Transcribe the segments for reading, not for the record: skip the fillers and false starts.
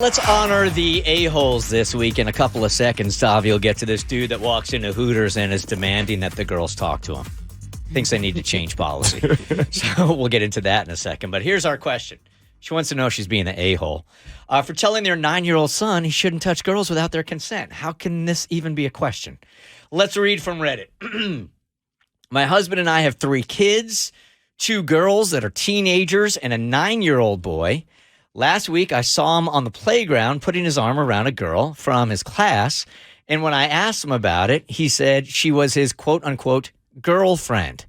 Let's honor the a-holes this week. In a couple of seconds, Tavi will get to this dude that walks into Hooters and is demanding that the girls talk to him. Thinks they need to change policy. So we'll get into that in a second. But here's our question. She wants to know if she's being an a-hole. For telling their 9-year-old son he shouldn't touch girls without their consent. How can this even be a question? Let's read from Reddit. My husband and I have 3 kids, 2 girls that are teenagers, and a 9-year-old boy. Last week, I saw him on the playground putting his arm around a girl from his class, and when I asked him about it, he said she was his quote-unquote girlfriend.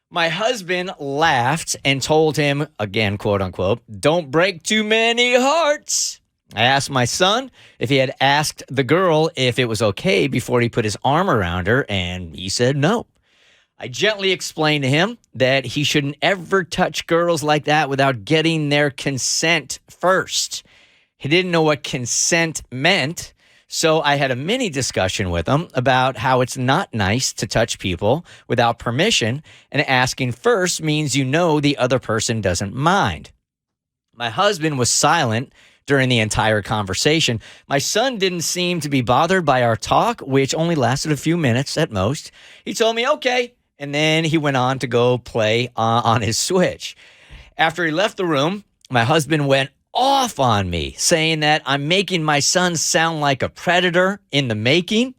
My husband laughed and told him, again, quote-unquote, don't break too many hearts. I asked my son if he had asked the girl if it was okay before he put his arm around her, and he said no. I gently explained to him that he shouldn't ever touch girls like that without getting their consent first. He didn't know what consent meant, so I had a mini discussion with him about how it's not nice to touch people without permission, and asking first means you know the other person doesn't mind. My husband was silent during the entire conversation. My son didn't seem to be bothered by our talk, which only lasted a few minutes at most. He told me, okay. And then he went on to go play on his Switch. After he left the room, my husband went off on me, saying that I'm making my son sound like a predator in the making,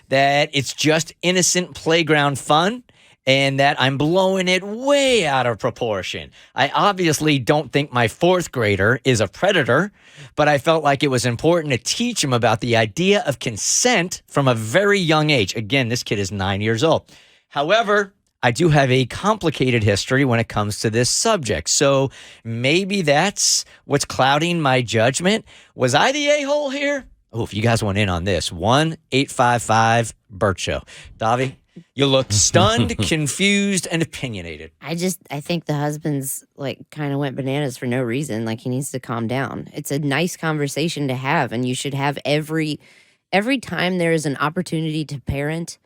that it's just innocent playground fun, and that I'm blowing it way out of proportion. I obviously don't think my 4th grader is a predator, but I felt like it was important to teach him about the idea of consent from a very young age. Again, this kid is 9 years old. However, I do have a complicated history when it comes to this subject, so maybe that's what's clouding my judgment. Was I the a-hole here? Oh, if you guys want in on this, 1-855-BERT Show. Davi, you look stunned, confused, and opinionated. I think the husband's kind of went bananas for no reason. Like, he needs to calm down. It's a nice conversation to have, and you should have every time there is an opportunity to parent,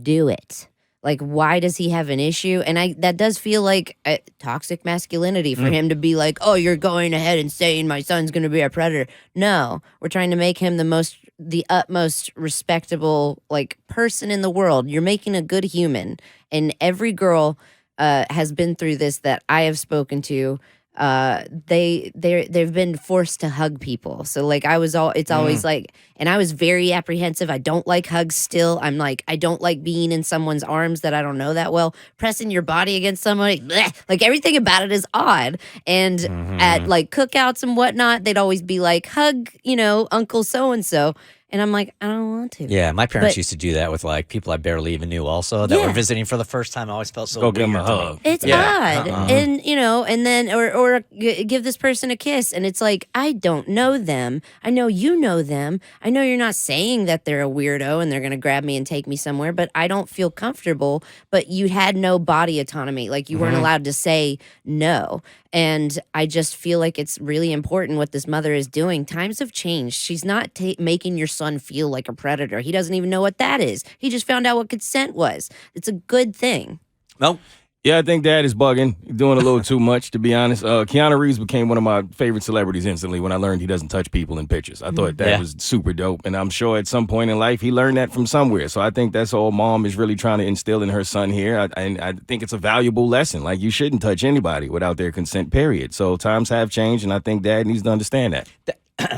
do it. Like, why does he have an issue? And that does feel like toxic masculinity for him to be like, oh, you're going ahead and saying my son's going to be a predator. No, we're trying to make him the utmost respectable, person in the world. You're making a good human. And every girl has been through this that I have spoken to. They've been forced to hug people. So it's always and I was very apprehensive. I don't like hugs still. I'm like, I don't like being in someone's arms that I don't know that well. Pressing your body against somebody, bleh, everything about it is odd. And at cookouts and whatnot, they'd always be like, hug, Uncle so-and-so. And I'm like, I don't want to. Yeah, my parents used to do that with people I barely even knew also that were visiting for the first time. I always felt so Go give them a hug. It's odd. And, and then, or give this person a kiss. And it's like, I don't know them. I know you know them. I know you're not saying that they're a weirdo and they're going to grab me and take me somewhere, but I don't feel comfortable. But you had no body autonomy. You weren't allowed to say no. And I just feel like it's really important what this mother is doing. Times have changed. She's not making your son feel like a predator. He doesn't even know what that is. He just found out what consent was. It's a good thing. No. Yeah, I think Dad is bugging, doing a little too much, to be honest. Keanu Reeves became one of my favorite celebrities instantly when I learned he doesn't touch people in pictures. I thought that was super dope, and I'm sure at some point in life he learned that from somewhere. So I think that's all Mom is really trying to instill in her son here, and I think it's a valuable lesson. You shouldn't touch anybody without their consent, period. So times have changed, and I think Dad needs to understand that.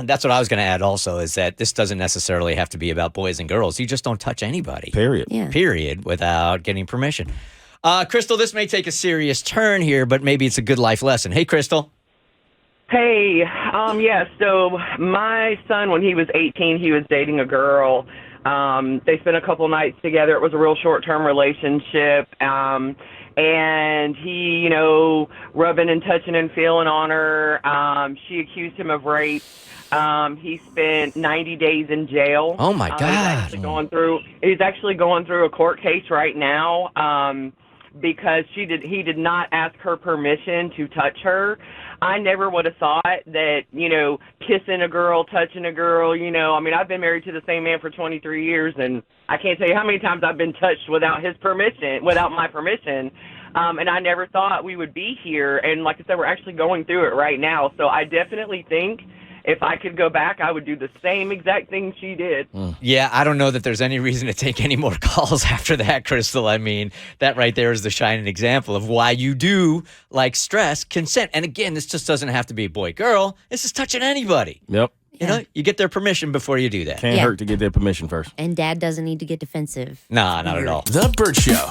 That's what I was going to add also, is that this doesn't necessarily have to be about boys and girls. You just don't touch anybody. Period. Yeah. Period, without getting permission. Crystal, this may take a serious turn here, but maybe it's a good life lesson. Hey, Crystal. Hey, so my son, when he was 18, he was dating a girl. They spent a couple nights together. It was a real short-term relationship. And he, rubbing and touching and feeling on her. She accused him of rape. He spent 90 days in jail. Oh, my God. He's actually going through a court case right now. Because he did not ask her permission to touch her. I never would have thought that, kissing a girl, touching a girl, I've been married to the same man for 23 years, and I can't tell you how many times I've been touched without my permission. And I never thought we would be here. And like I said, we're actually going through it right now. So I definitely think if I could go back, I would do the same exact thing she did. Yeah, I don't know that there's any reason to take any more calls after that, Crystal. I mean, that right there is the shining example of why you do like stress consent. And again, this just doesn't have to be boy, girl. This is touching anybody. Yep. You know, you get their permission before you do that. Can't hurt to get their permission first. And dad doesn't need to get defensive. Nah, not at all. The Bert Show.